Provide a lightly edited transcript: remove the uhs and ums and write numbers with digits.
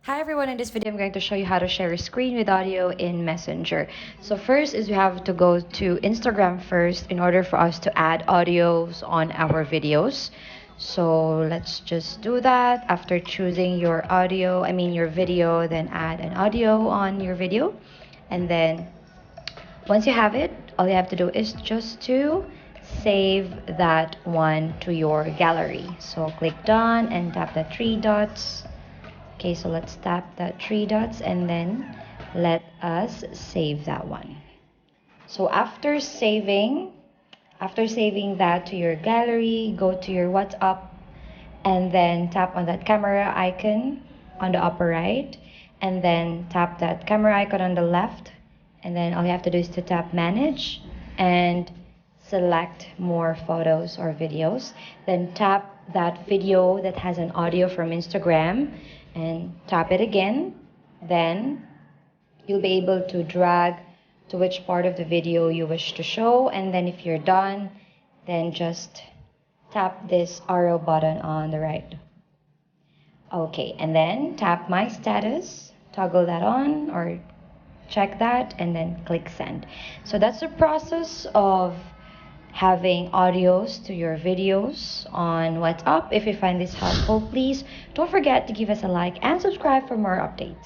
Hi everyone, in this video I'm going to show you how to share a screen with audio in Messenger. So first is we have to go to Instagram first in order for us to add audios on our videos. So let's just do that. After choosing your your video, then add an audio on your video. And then once you have it, all you have to do is just to save that one to your gallery. So click done and tap the three dots. Okay, so let's tap that three dots and then let us save that one. So after saving that to your gallery, go to your WhatsApp and then tap on that camera icon on the upper right and then tap that camera icon on the left, and then all you have to do is to tap manage and select more photos or videos. Then tap that video that has an audio from Instagram and tap it again. Then you'll be able to drag to which part of the video you wish to show, and then if you're done, then just tap this arrow button on the right. Okay, and then tap my status, toggle that on or check that, and then click send. So that's the process of having audios to your videos on WhatsApp. If you find this helpful, please don't forget to give us a like and subscribe for more updates.